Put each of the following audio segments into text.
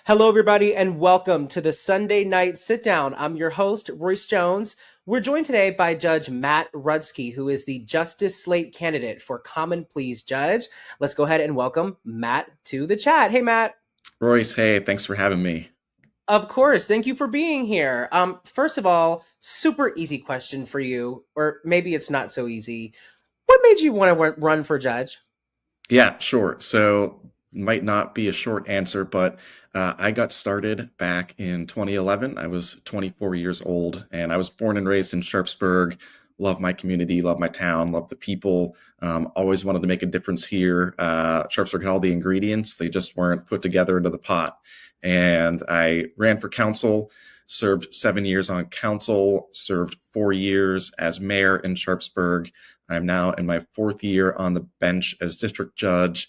Hello, everybody, and welcome to the Sunday Night SitDown. I'm your host, Royce Jones. We're joined today by Judge Matt Rudzki, who is the Justice Slate Candidate for Common Pleas Judge. Let's go ahead and welcome Matt to the chat. Hey, Matt. Royce, hey, thanks for having me. Of course. Thank you for being here. First of all, super easy question for you, or maybe it's not so easy. What made you want to run for judge? Yeah, sure. So might not be a short answer, but I got started back in 2011. I was 24 years old, and I was born and raised in Sharpsburg. Love my community, love my town, love the people. Always wanted to make a difference here. Sharpsburg had all the ingredients. They just weren't put together into the pot. And I ran for council, served 7 years on council, served 4 years as mayor in Sharpsburg. I'm now in my 4th year on the bench as district judge,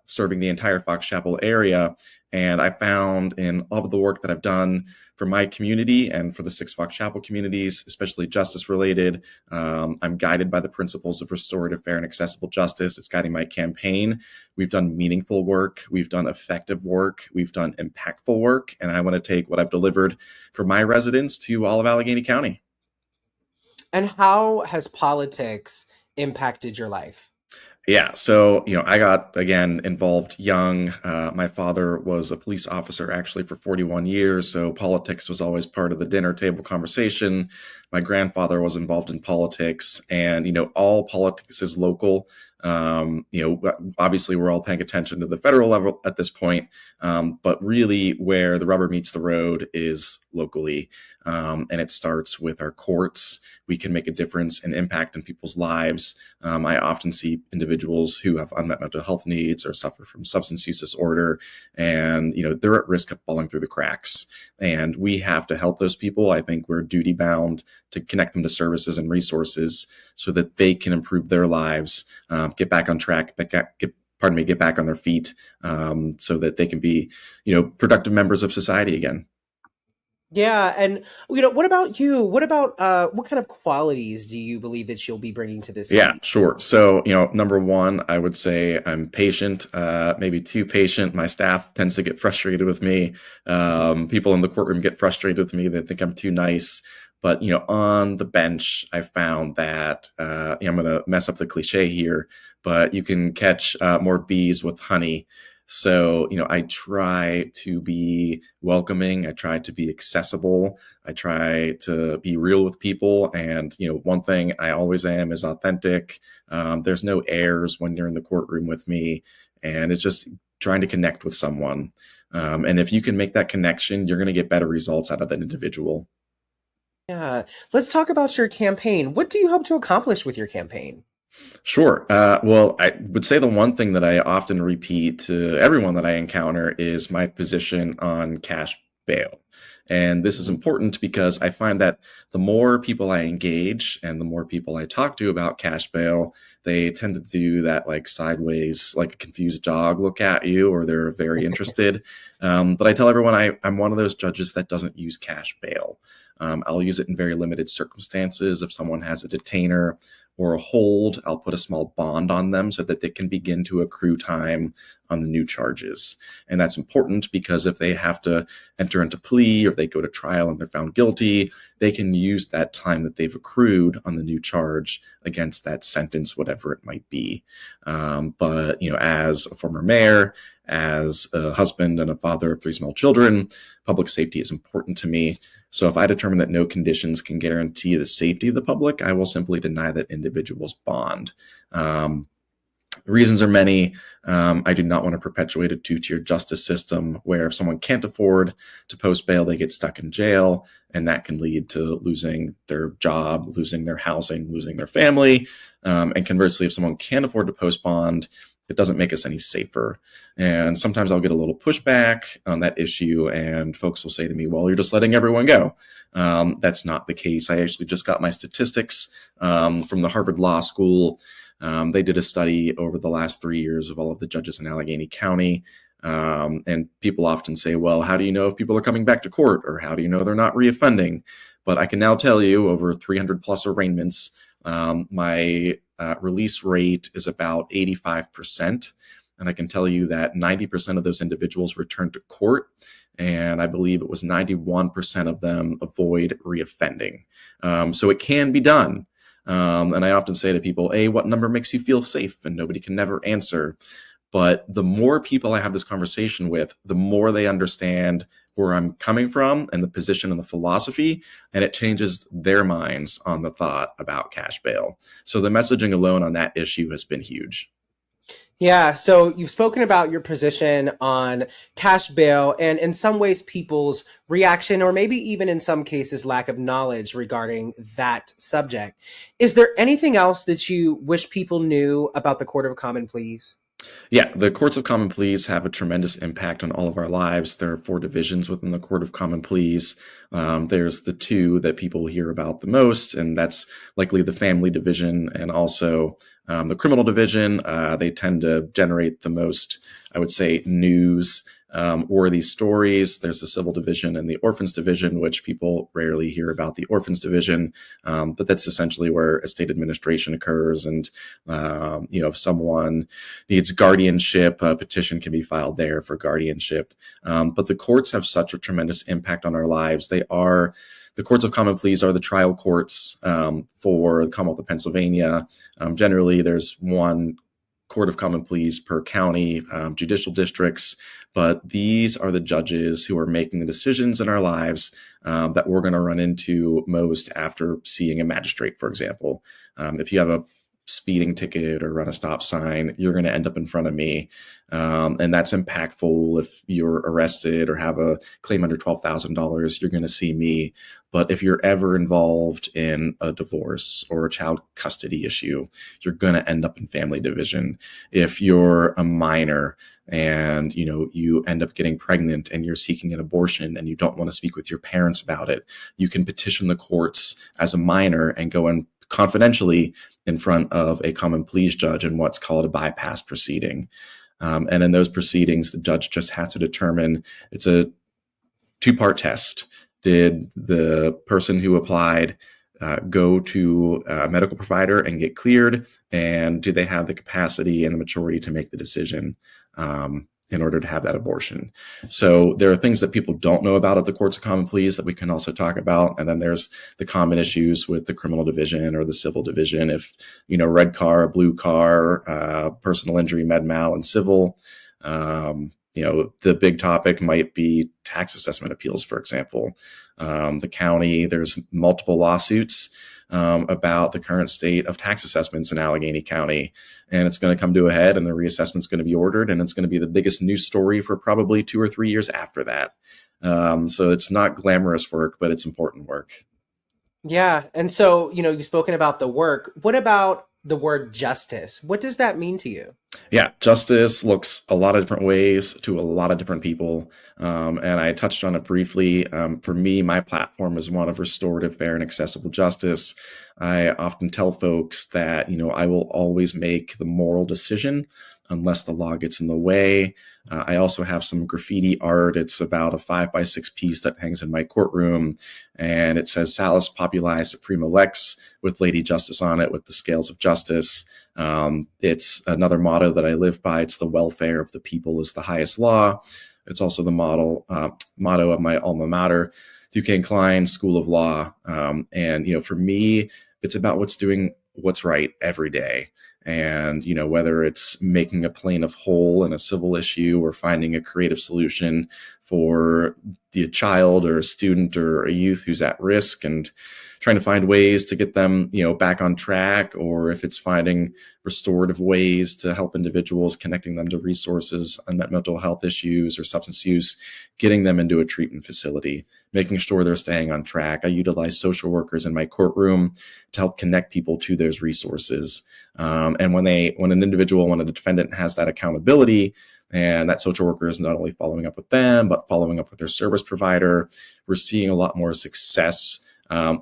serving the entire Fox Chapel area. And I found in all of the work that I've done for my community and for the 6 Fox Chapel communities, especially justice related, I'm guided by the principles of restorative, fair, and accessible justice. It's guiding my campaign. We've done meaningful work. We've done effective work. We've done impactful work. And I want to take what I've delivered for my residents to all of Allegheny County. And how has politics impacted your life? Yeah. So, I got, again, involved young. My father was a police officer actually for 41 years. So politics was always part of the dinner table conversation. My grandfather was involved in politics, and, all politics is local. Obviously we're all paying attention to the federal level at this point. But really where the rubber meets the road is locally. And it starts with our courts. We can make a difference and impact in people's lives. I often see individuals who have unmet mental health needs or suffer from substance use disorder, and they're at risk of falling through the cracks. And we have to help those people. I think we're duty bound to connect them to services and resources so that they can improve their lives, get back on track, get back on their feet, so that they can be, productive members of society again. Yeah. And, what about you? What about what kind of qualities do you believe that you'll be bringing to this Yeah, seat? sure. So, number one, I would say I'm patient, maybe too patient. My staff tends to get frustrated with me. People in the courtroom get frustrated with me. They think I'm too nice. But, on the bench, I found that, I'm going to mess up the cliche here, but you can catch more bees with honey. So, I try to be welcoming. I try to be accessible. I try to be real with people. And, one thing I always am is authentic. There's no airs when you're in the courtroom with me. And it's just trying to connect with someone. And if you can make that connection, you're going to get better results out of that individual. Yeah. Let's talk about your campaign. What do you hope to accomplish with your campaign? Sure. Well, I would say the one thing that I often repeat to everyone that I encounter is my position on cash bail. And this is important because I find that the more people I engage and the more people I talk to about cash bail, they tend to do that like sideways, like a confused dog look at you, or they're very interested. But I tell everyone I'm one of those judges that doesn't use cash bail. I'll use it in very limited circumstances. If someone has a detainer or a hold, I'll put a small bond on them so that they can begin to accrue time on the new charges. And that's important because if they have to enter into plea or they go to trial and they're found guilty, they can use that time that they've accrued on the new charge against that sentence, whatever it might be. But as a former mayor, as a husband and a father of 3 small children, public safety is important to me. So if I determine that no conditions can guarantee the safety of the public, I will simply deny that individual's bond. The reasons are many. I do not want to perpetuate a 2-tier justice system where if someone can't afford to post bail, they get stuck in jail, and that can lead to losing their job, losing their housing, losing their family. And conversely, if someone can't afford to post bond, it doesn't make us any safer. And sometimes I'll get a little pushback on that issue, and folks will say to me, well, you're just letting everyone go. That's not the case. I actually just got my statistics from the Harvard Law School. They did a study over the last 3 years of all of the judges in Allegheny County. And people often say, well, how do you know if people are coming back to court, or how do you know they're not reoffending? But I can now tell you over 300 plus arraignments, my release rate is about 85%. And I can tell you that 90% of those individuals returned to court, and I believe it was 91% of them avoid reoffending. So it can be done. And I often say to people, hey, what number makes you feel safe? And nobody can never answer. But the more people I have this conversation with, the more they understand where I'm coming from and the position and the philosophy, and it changes their minds on the thought about cash bail. So the messaging alone on that issue has been huge. Yeah, so you've spoken about your position on cash bail and in some ways people's reaction, or maybe even in some cases lack of knowledge regarding that subject. Is there anything else that you wish people knew about the Court of Common Pleas? Yeah, the courts of common pleas have a tremendous impact on all of our lives. There are 4 divisions within the Court of Common Pleas. There's the 2 that people hear about the most, and that's likely the family division and also the criminal division. They tend to generate the most, I would say, news worthy stories. There's the civil division and the orphans division, which people rarely hear about the orphans division. But that's essentially where estate administration occurs. And, if someone needs guardianship, a petition can be filed there for guardianship. But the courts have such a tremendous impact on our lives. The courts of common pleas are the trial courts for the Commonwealth of Pennsylvania. Generally, there's one Court of Common Pleas per county, judicial districts, but these are the judges who are making the decisions in our lives that we're going to run into most after seeing a magistrate, for example. If you have a speeding ticket or run a stop sign, you're going to end up in front of me. And that's impactful. If you're arrested or have a claim under $12,000, you're going to see me. But if you're ever involved in a divorce or a child custody issue, you're going to end up in family division. If you're a minor and you end up getting pregnant and you're seeking an abortion and you don't want to speak with your parents about it, you can petition the courts as a minor and go in confidentially in front of a common pleas judge in what's called a bypass proceeding. And in those proceedings, the judge just has to determine, it's a 2-part test. Did the person who applied go to a medical provider and get cleared? And do they have the capacity and the maturity to make the decision in order to have that abortion? So there are things that people don't know about at the courts of common pleas that we can also talk about. And then there's the common issues with the criminal division or the civil division. If, red car, blue car, personal injury, med mal, and civil. The big topic might be tax assessment appeals, for example. The county, there's multiple lawsuits about the current state of tax assessments in Allegheny County. And it's going to come to a head and the reassessment is going to be ordered, and it's going to be the biggest news story for probably 2 or 3 years after that. So it's not glamorous work, but it's important work. Yeah. And so, you've spoken about the work. What about the word justice? What does that mean to you? Yeah, justice looks a lot of different ways to a lot of different people. And I touched on it briefly. For me, my platform is one of restorative, fair, and accessible justice. I often tell folks that, I will always make the moral decision unless the law gets in the way. I also have some graffiti art. It's about a 5x6 piece that hangs in my courtroom, and it says Salus Populi Suprema Lex with Lady Justice on it with the scales of justice. It's another motto that I live by. It's the welfare of the people is the highest law. It's also the motto of my alma mater, Duquesne Klein School of Law. And for me, it's about what's right every day. And, whether it's making a plaintiff whole in a civil issue or finding a creative solution for the child or a student or a youth who's at risk and trying to find ways to get them, back on track, or if it's finding restorative ways to help individuals, connecting them to resources, unmet mental health issues or substance use, getting them into a treatment facility, making sure they're staying on track. I utilize social workers in my courtroom to help connect people to those resources. And when a defendant has that accountability, and that social worker is not only following up with them, but following up with their service provider, we're seeing a lot more success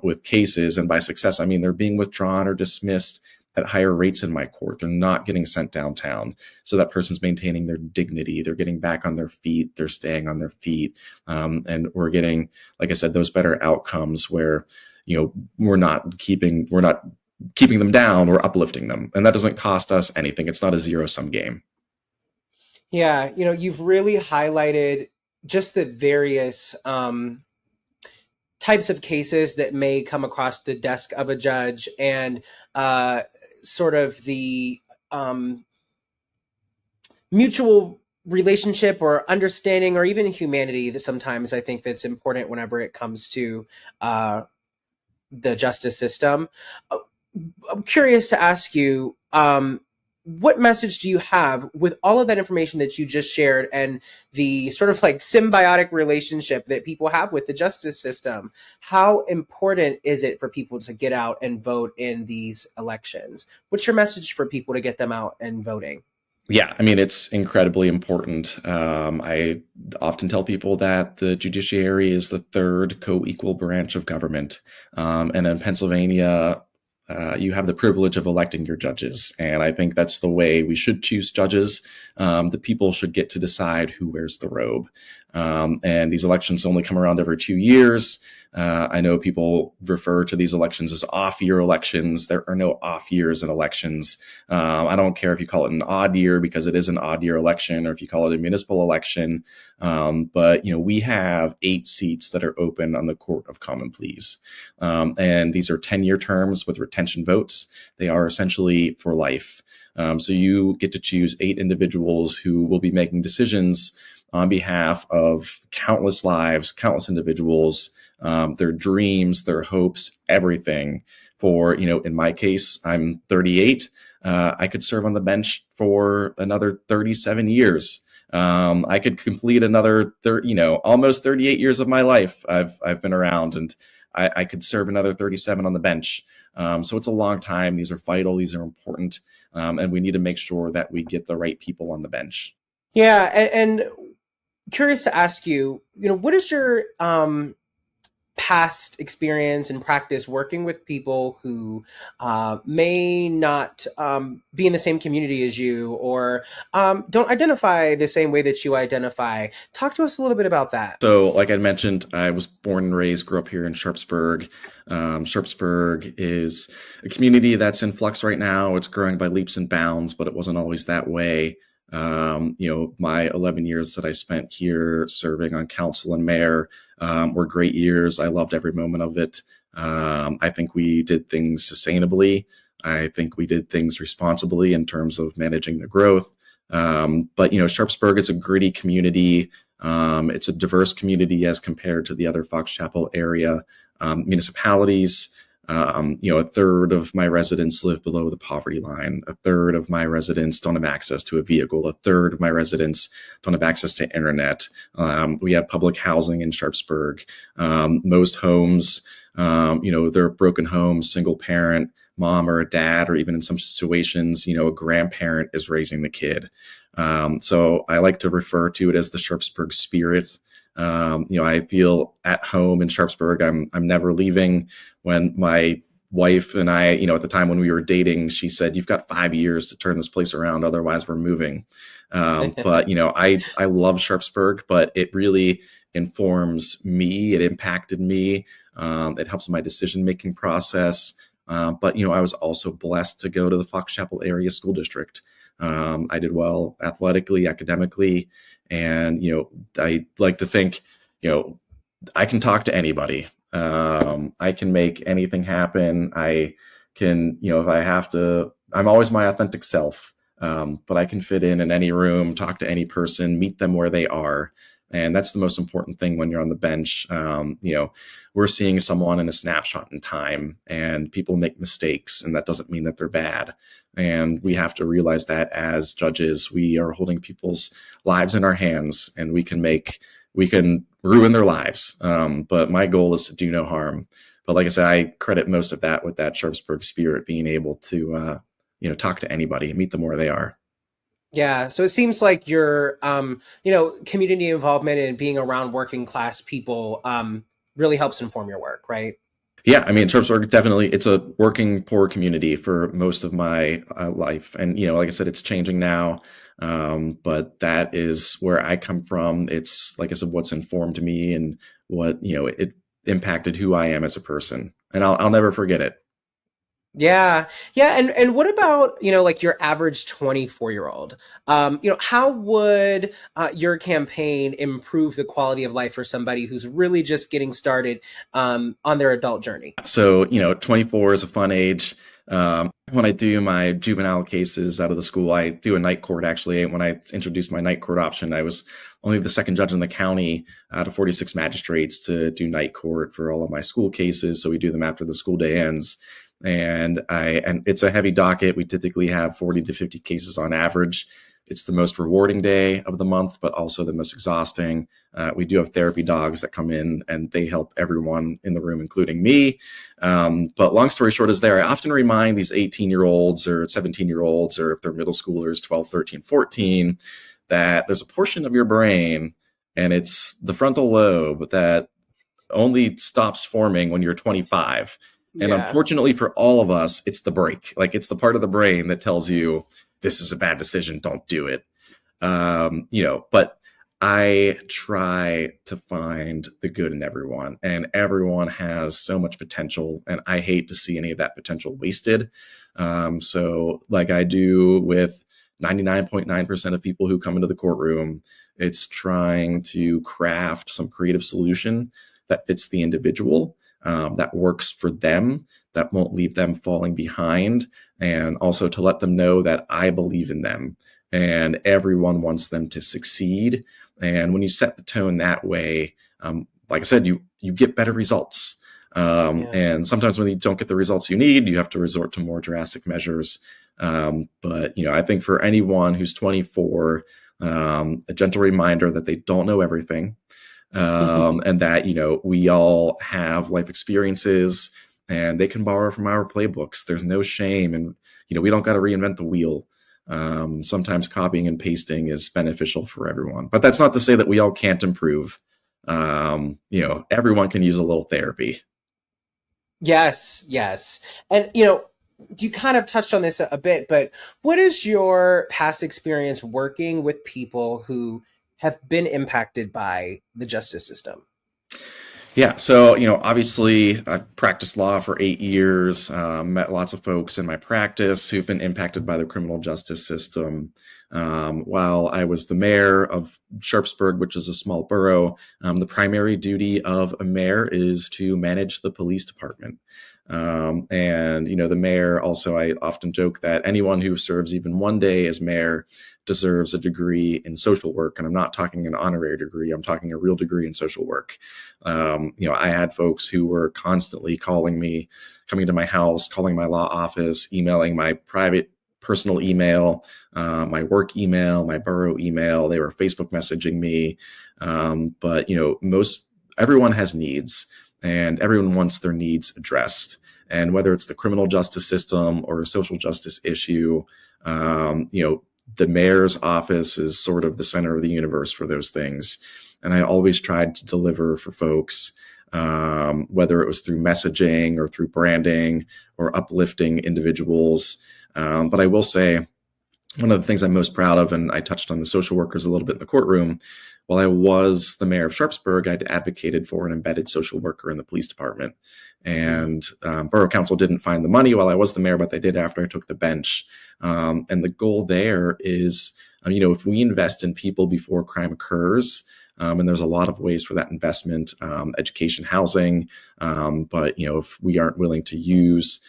with cases. And by success, I mean they're being withdrawn or dismissed at higher rates in my court. They're not getting sent downtown. So that person's maintaining their dignity. They're getting back on their feet. They're staying on their feet. And we're getting, like I said, those better outcomes where, we're not keeping them down, we're uplifting them. And that doesn't cost us anything. It's not a zero-sum game. Yeah, you've really highlighted just the various types of cases that may come across the desk of a judge, and uh, sort of the um, mutual relationship or understanding or even humanity that sometimes I think that's important whenever it comes to uh, the justice system. Uh, I'm curious to ask you, what message do you have with all of that information that you just shared and the sort of like symbiotic relationship that people have with the justice system? How important is it for people to get out and vote in these elections? What's your message for people to get them out and voting? Yeah, I mean, it's incredibly important. I often tell people that the judiciary is the third co-equal branch of government. And in Pennsylvania, you have the privilege of electing your judges. And I think that's the way we should choose judges. The people should get to decide who wears the robe. And these elections only come around every 2 years. I know people refer to these elections as off-year elections. There are no off years in elections. I don't care if you call it an odd year because it is an odd year election, or if you call it a municipal election. But we have 8 seats that are open on the Court of Common Pleas, and these are 10-year terms with retention votes. They are essentially for life. So you get to choose 8 individuals who will be making decisions on behalf of countless lives, countless individuals, their dreams, their hopes, everything. For, in my case, I'm 38. I could serve on the bench for another 37 years. I could complete another, almost 38 years of my life. I've been around, and I could serve another 37 on the bench. So it's a long time. These are vital. These are important. And we need to make sure that we get the right people on the bench. Yeah, and curious to ask you, what is your past experience and practice working with people who may not be in the same community as you, or don't identify the same way that you identify? Talk to us a little bit about that. So, like I mentioned, I was born and raised, grew up here in Sharpsburg. Sharpsburg is a community that's in flux right now. It's growing by leaps and bounds, but it wasn't always that way. My 11 years that I spent here serving on council and mayor were great years. I loved every moment of it. I think we did things sustainably. I think we did things responsibly in terms of managing the growth. But Sharpsburg is a gritty community. It's a diverse community as compared to the other Fox Chapel area municipalities. A third of my residents live below the poverty line. A third of my residents don't have access to a vehicle. A third of my residents don't have access to internet. We have public housing in Sharpsburg. Most homes, they're broken homes, single parent, mom or a dad, or even in some situations, a grandparent is raising the kid. So I like to refer to it as the Sharpsburg spirit. I feel at home in Sharpsburg. I'm never leaving. When my wife and I, at the time when we were dating, she said, "You've got 5 years to turn this place around. Otherwise we're moving." But, I love Sharpsburg, but it really informs me. It impacted me. It helps my decision-making process. But, I was also blessed to go to the Fox Chapel Area School District. I did well athletically, academically, and, I like to think, I can talk to anybody. I can make anything happen. I can, if I have to, I'm always my authentic self. But I can fit in any room, talk to any person, meet them where they are. And that's the most important thing when you're on the bench. We're seeing someone in a snapshot in time, and people make mistakes, and that doesn't mean that they're bad. And we have to realize that as judges, we are holding people's lives in our hands, and we can ruin their lives. But my goal is to do no harm. But like I said, I credit most of that with that Sharpsburg spirit, being able to, talk to anybody and meet them where they are. Yeah, so it seems like your, community involvement and being around working class people really helps inform your work, right? Yeah, I mean, Sharpsburg definitely, it's a working poor community for most of my life. And, like I said, it's changing now. But that is where I come from. It's, like I said, what's informed me and what, it impacted who I am as a person. And I'll never forget it. Yeah. Yeah. And what about, like your average 24-year-old? How would your campaign improve the quality of life for somebody who's really just getting started on their adult journey? So, 24 is a fun age. When I do my juvenile cases out of the school, I do a night court. Actually, when I introduced my night court option, I was only the second judge in the county out of 46 magistrates to do night court for all of my school cases. So we do them after the school day ends. And it's a heavy docket. We typically have 40 to 50 cases on average. It's the most rewarding day of the month, but also the most exhausting. We do have therapy dogs that come in and they help everyone in the room, including me. But long story short is I often remind these 18-year-olds or 17-year-olds, or if they're middle schoolers, 12, 13, 14, that there's a portion of your brain, and it's the frontal lobe, that only stops forming when you're 25. And Yeah. unfortunately for all of us, it's the break. Like, it's the part of the brain that tells you this is a bad decision, don't do it. But I try to find the good in everyone, and everyone has so much potential, and I hate to see any of that potential wasted. So like I do with 99.9% of people who come into the courtroom, it's trying to craft some creative solution that fits the individual, that works for them, that won't leave them falling behind, and also to let them know that I believe in them and everyone wants them to succeed. And when you set the tone that way, like I said, you get better results. And sometimes when you don't get the results you need, you have to resort to more drastic measures. But I think for anyone who's 24, a gentle reminder that they don't know everything. And that, we all have life experiences and they can borrow from our playbooks. There's no shame. And, we don't got to reinvent the wheel. Sometimes copying and pasting is beneficial for everyone, but that's not to say that we all can't improve. Everyone can use a little therapy. Yes, yes. And, you kind of touched on this a bit, but what is your past experience working with people who have been impacted by the justice system? Yeah. So, obviously I practiced law for 8 years, met lots of folks in my practice who've been impacted by the criminal justice system. While I was the mayor of Sharpsburg, which is a small borough, the primary duty of a mayor is to manage the police department. And the mayor also, I often joke that anyone who serves even one day as mayor deserves a degree in social work. And I'm not talking an honorary degree. I'm talking a real degree in social work. I had folks who were constantly calling me, coming to my house, calling my law office, emailing my private personal email, my work email, my borough email. They were Facebook messaging me. But everyone has needs, and everyone wants their needs addressed. And whether it's the criminal justice system or a social justice issue, the mayor's office is sort of the center of the universe for those things. And I always tried to deliver for folks, whether it was through messaging or through branding or uplifting individuals. But I will say, one of the things I'm most proud of, and I touched on the social workers a little bit in the courtroom, while I was the mayor of Sharpsburg, I'd advocated for an embedded social worker in the police department. And Borough Council didn't find the money while I was the mayor, but they did after I took the bench. And the goal there is, if we invest in people before crime occurs, and there's a lot of ways for that investment, education, housing. But, if we aren't willing to use,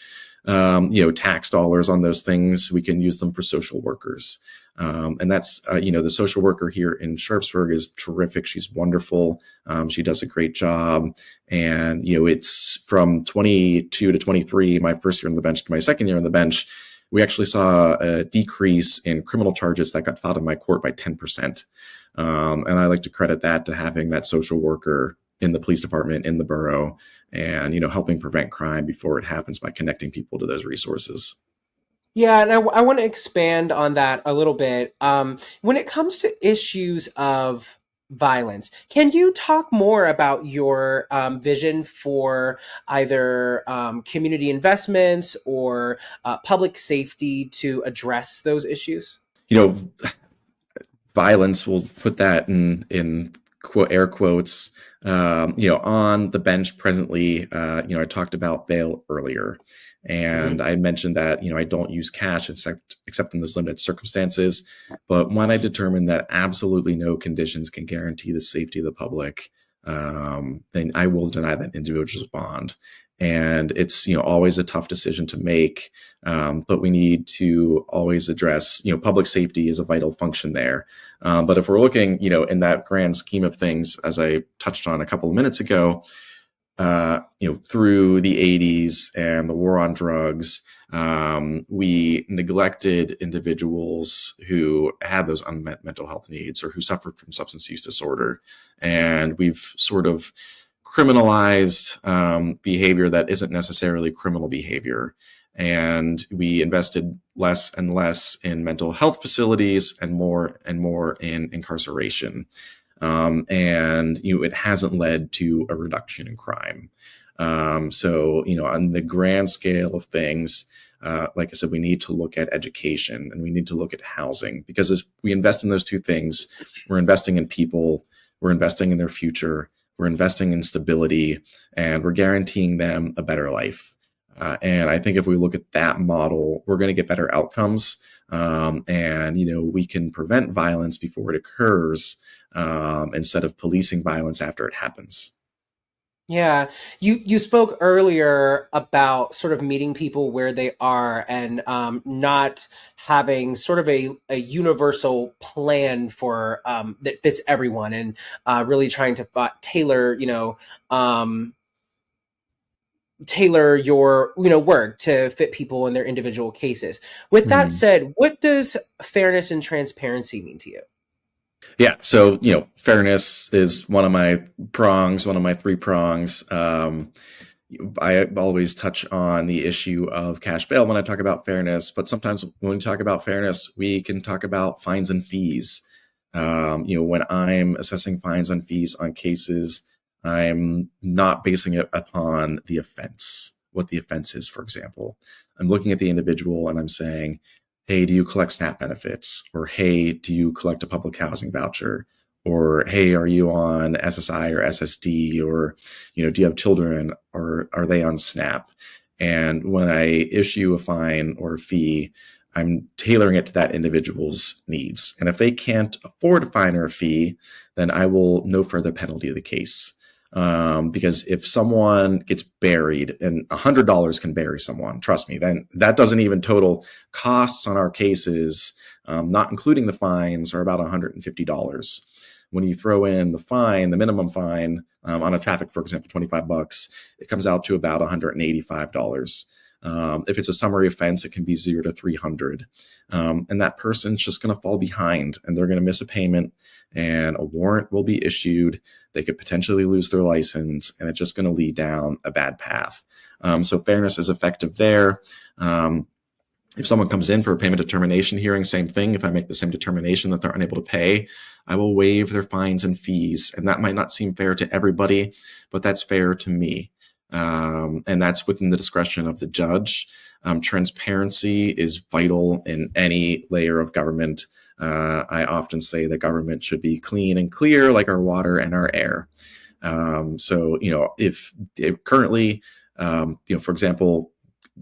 tax dollars on those things, we can use them for social workers. And that's, the social worker here in Sharpsburg is terrific. She's wonderful. She does a great job. And, it's from 22 to 23, my first year on the bench, to my second year on the bench, we actually saw a decrease in criminal charges that got filed in my court by 10%. And I like to credit that to having that social worker in the police department, in the borough, and, helping prevent crime before it happens by connecting people to those resources. Yeah, and I want to expand on that a little bit. When it comes to issues of violence, can you talk more about your vision for either community investments or public safety to address those issues? Violence, we'll put that in air quotes. On the bench presently, I talked about bail earlier, and I mentioned that, I don't use cash except in those limited circumstances. But when I determine that absolutely no conditions can guarantee the safety of the public, then I will deny that individual's bond. And it's, always a tough decision to make, but we need to always address, public safety is a vital function there. But if we're looking, in that grand scheme of things, as I touched on a couple of minutes ago, through the 80s and the war on drugs, we neglected individuals who had those unmet mental health needs or who suffered from substance use disorder. And we've sort of criminalized behavior that isn't necessarily criminal behavior. And we invested less and less in mental health facilities and more in incarceration. It hasn't led to a reduction in crime. So, on the grand scale of things, like I said, we need to look at education and we need to look at housing, because as we invest in those two things, we're investing in people, we're investing in their future, we're investing in stability, and we're guaranteeing them a better life. And I think if we look at that model, we're going to get better outcomes. We can prevent violence before it occurs, instead of policing violence after it happens. Yeah, you spoke earlier about sort of meeting people where they are and not having sort of a universal plan for that fits everyone, and really trying to tailor tailor your work to fit people in their individual cases. With that said, what does fairness and transparency mean to you? Yeah. So, fairness is one of my prongs, one of my three prongs. I always touch on the issue of cash bail when I talk about fairness, but sometimes when we talk about fairness, we can talk about fines and fees. When I'm assessing fines and fees on cases, I'm not basing it upon the offense, what the offense is, for example. I'm looking at the individual and I'm saying, hey, do you collect SNAP benefits? Or, hey, do you collect a public housing voucher? Or, hey, are you on SSI or SSD? Or, do you have children, or are they on SNAP? And when I issue a fine or a fee, I'm tailoring it to that individual's needs. And if they can't afford a fine or a fee, then I will no further penalty the case. Because if someone gets buried, and $100 can bury someone, trust me, then that doesn't even total costs on our cases, not including the fines, are about $150. When you throw in the fine, the minimum fine on a traffic, for example, $25, it comes out to about $185. If it's a summary offense, it can be 0 to 300. And that person's just going to fall behind and they're going to miss a payment, and a warrant will be issued. They could potentially lose their license, and it's just going to lead down a bad path. So fairness is effective there. If someone comes in for a payment determination hearing, same thing. If I make the same determination that they're unable to pay, I will waive their fines and fees. And that might not seem fair to everybody, but that's fair to me. And that's within the discretion of the judge. Transparency is vital in any layer of government. I often say that government should be clean and clear, like our water and our air. So, if currently, for example,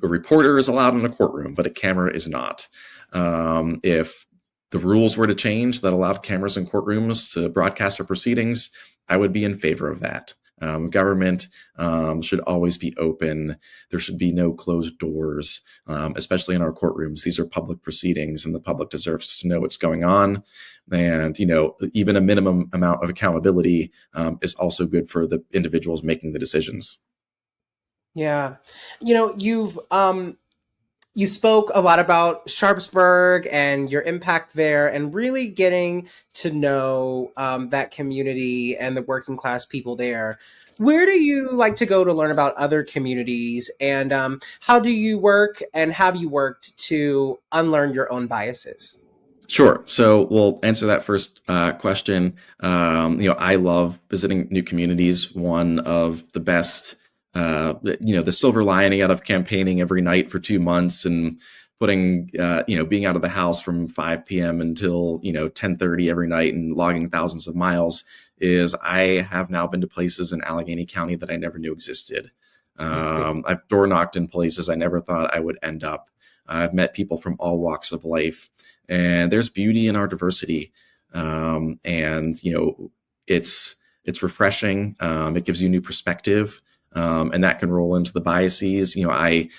a reporter is allowed in a courtroom, but a camera is not. If the rules were to change that allowed cameras in courtrooms to broadcast our proceedings, I would be in favor of that. Government should always be open. There should be no closed doors, especially in our courtrooms. These are public proceedings, and the public deserves to know what's going on. And, even a minimum amount of accountability is also good for the individuals making the decisions. Yeah. You spoke a lot about Sharpsburg and your impact there, and really getting to know that community and the working class people there. Where do you like to go to learn about other communities, and how do you work, and have you worked to unlearn your own biases? Sure. So we'll answer that first question. I love visiting new communities. One of the best the silver lining out of campaigning every night for 2 months and putting, being out of the house from 5 p.m. until, 10:30 every night and logging thousands of miles is I have now been to places in Allegheny County that I never knew existed. I've door knocked in places I never thought I would end up. I've met people from all walks of life, and there's beauty in our diversity. And it's refreshing. It gives you new perspective, and that can roll into the biases. I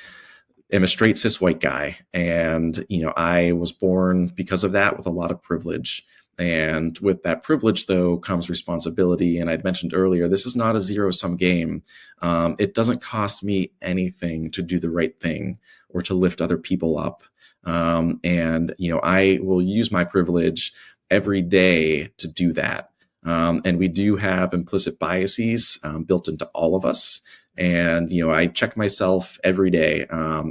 am a straight cis white guy, and I was born because of that with a lot of privilege. And with that privilege, though, comes responsibility. And I'd mentioned earlier, this is not a zero-sum game. It doesn't cost me anything to do the right thing or to lift other people up. And I will use my privilege every day to do that. And we do have implicit biases built into all of us. And, I check myself every day.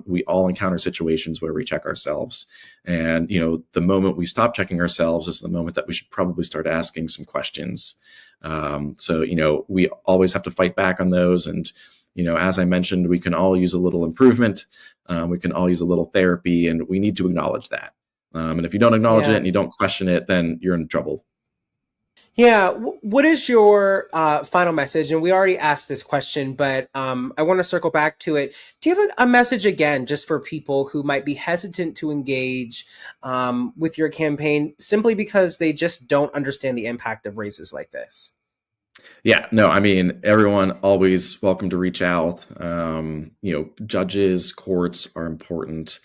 We all encounter situations where we check ourselves. And, the moment we stop checking ourselves is the moment that we should probably start asking some questions. So, we always have to fight back on those. And, as I mentioned, we can all use a little improvement. We can all use a little therapy, and we need to acknowledge that. And if you don't acknowledge it and you don't question it, then you're in trouble. Yeah. What is your final message? And we already asked this question, but I want to circle back to it. Do you have a message again, just for people who might be hesitant to engage with your campaign simply because they just don't understand the impact of races like this? Yeah, no, I mean, everyone always welcome to reach out. Judges, courts are important.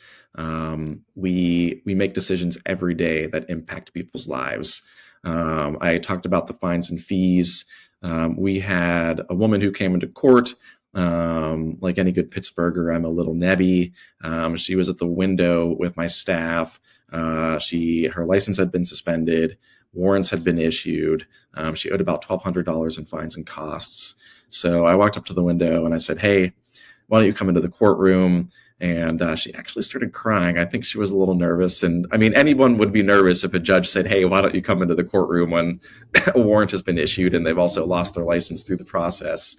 We make decisions every day that impact people's lives. I talked about the fines and fees. We had a woman who came into court. Like any good Pittsburgher, I'm a little nebby. She was at the window with my staff. Her license had been suspended. Warrants had been issued. She owed about $1,200 in fines and costs. So I walked up to the window and I said, "Hey, why don't you come into the courtroom?" And she actually started crying. I think she was a little nervous. And I mean, anyone would be nervous if a judge said, "Hey, why don't you come into the courtroom," when a warrant has been issued and they've also lost their license through the process.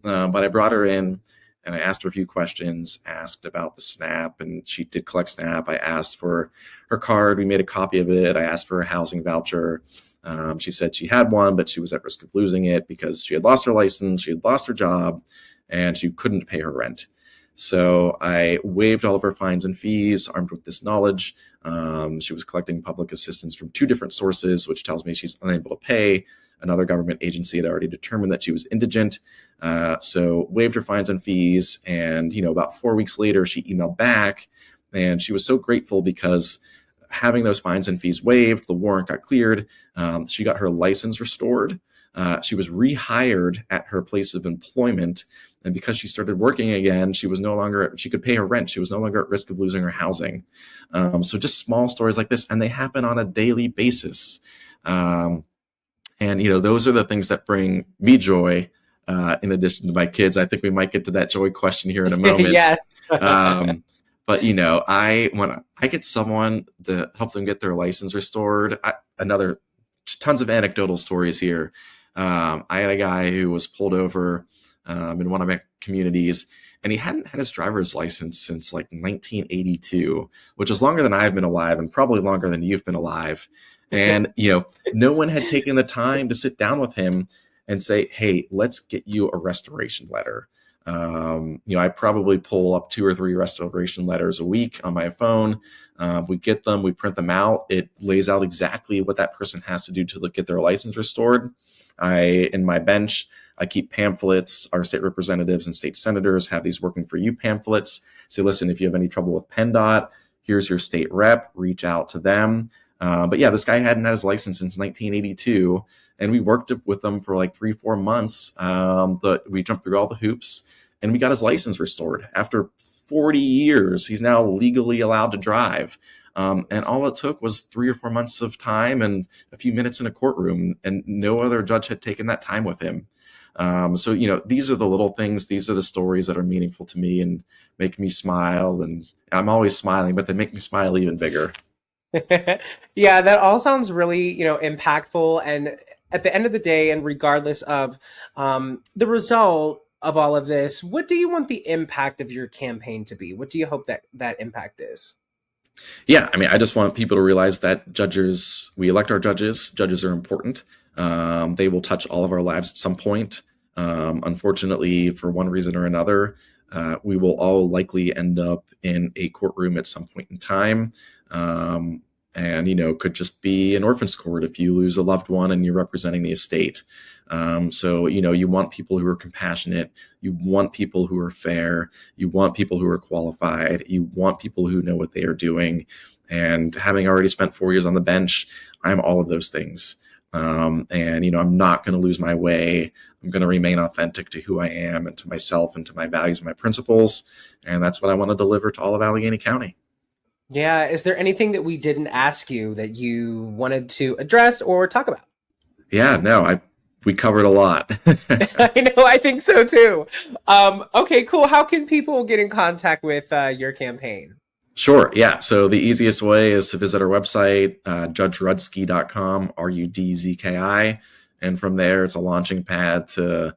But I brought her in and I asked her a few questions, asked about the SNAP, and she did collect SNAP. I asked for her card. We made a copy of it. I asked for a housing voucher. She said she had one, but she was at risk of losing it because she had lost her license, she had lost her job, and she couldn't pay her rent. So I waived all of her fines and fees, armed with this knowledge. She was collecting public assistance from 2 different sources, which tells me she's unable to pay. Another government agency had already determined that she was indigent. So waived her fines and fees. And, about 4 weeks later, she emailed back and she was so grateful because having those fines and fees waived, the warrant got cleared. She got her license restored. She was rehired at her place of employment. And because she started working again, she could pay her rent. She was no longer at risk of losing her housing. So just small stories like this, and they happen on a daily basis. And, those are the things that bring me joy, in addition to my kids. I think we might get to that joy question here in a moment. Yes. But, when I get someone to help them get their license restored, tons of anecdotal stories here. I had a guy who was pulled over in one of my communities, and he hadn't had his driver's license since like 1982, which is longer than I've been alive and probably longer than you've been alive. And, no one had taken the time to sit down with him and say, "Hey, let's get you a restoration letter." I probably pull up 2 or 3 restoration letters a week on my phone. We get them, we print them out. It lays out exactly what that person has to do to get their license restored. In my bench, I keep pamphlets. Our state representatives and state senators have these working for you pamphlets. Say, listen, if you have any trouble with PennDOT, here's your state rep, reach out to them. But yeah, this guy hadn't had his license since 1982, and we worked with him for like 3-4 months. We jumped through all the hoops, and we got his license restored. After 40 years, he's now legally allowed to drive. And all it took was 3 or 4 months of time and a few minutes in a courtroom, and no other judge had taken that time with him. So, these are the little things. These are the stories that are meaningful to me and make me smile. And I'm always smiling, but they make me smile even bigger. Yeah, that all sounds really, impactful. And at the end of the day, and regardless of the result of all of this, what do you want the impact of your campaign to be? What do you hope that impact is? Yeah, I mean, I just want people to realize that we elect our judges. Judges are important. They will touch all of our lives at some point. Unfortunately, for one reason or another, we will all likely end up in a courtroom at some point in time. And, could just be an orphan's court if you lose a loved one and you're representing the estate. So, you want people who are compassionate. You want people who are fair. You want people who are qualified. You want people who know what they are doing. And having already spent 4 years on the bench, I'm all of those things. And, I'm not going to lose my way. I'm going to remain authentic to who I am and to myself and to my values and my principles. And that's what I want to deliver to all of Allegheny County. Yeah. Is there anything that we didn't ask you that you wanted to address or talk about? Yeah, no, we covered a lot. I know, I think so too. Okay, cool. How can people get in contact with your campaign? Sure. Yeah. So the easiest way is to visit our website, judgerudzki.com, Rudzki. And from there, it's a launching pad to,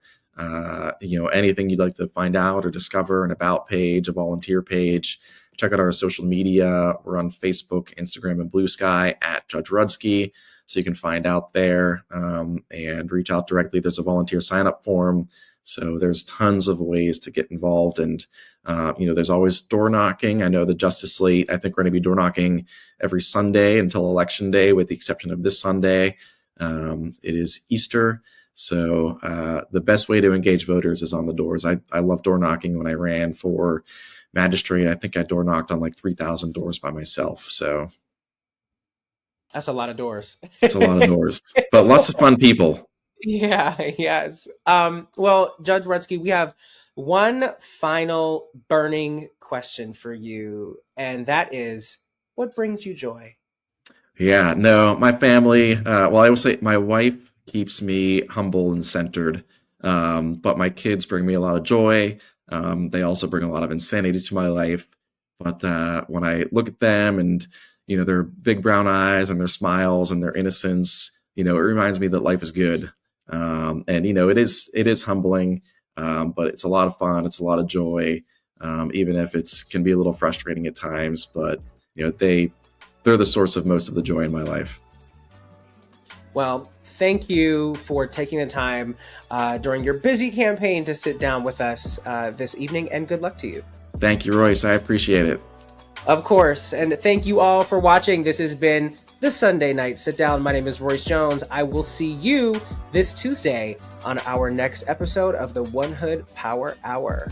anything you'd like to find out or discover, an about page, a volunteer page. Check out our social media. We're on Facebook, Instagram, and Blue Sky at Judge Rudzki. So you can find out there and reach out directly. There's a volunteer sign-up form. So there's tons of ways to get involved. And, there's always door knocking. I know the Justice Slate, I think we're going to be door knocking every Sunday until Election Day, with the exception of this Sunday. It is Easter. So the best way to engage voters is on the doors. I love door knocking. When I ran for magistrate, I think I door knocked on like 3,000 doors by myself. So that's a lot of doors. It's a lot of doors, but lots of fun people. Yeah, yes. Well, Judge Rudzki, we have one final burning question for you, and that is, what brings you joy? Yeah, no, my family, well, I would say my wife keeps me humble and centered, but my kids bring me a lot of joy. They also bring a lot of insanity to my life. But when I look at them and, their big brown eyes and their smiles and their innocence, it reminds me that life is good. And, it is humbling, but it's a lot of fun. It's a lot of joy, even if can be a little frustrating at times. But, they're the source of most of the joy in my life. Well, thank you for taking the time during your busy campaign to sit down with us this evening, and good luck to you. Thank you, Royce. I appreciate it. Of course. And thank you all for watching. This has been the Sunday Night Sit Down. My name is Royce Jones. I will see you this Tuesday on our next episode of the One Hood Power Hour.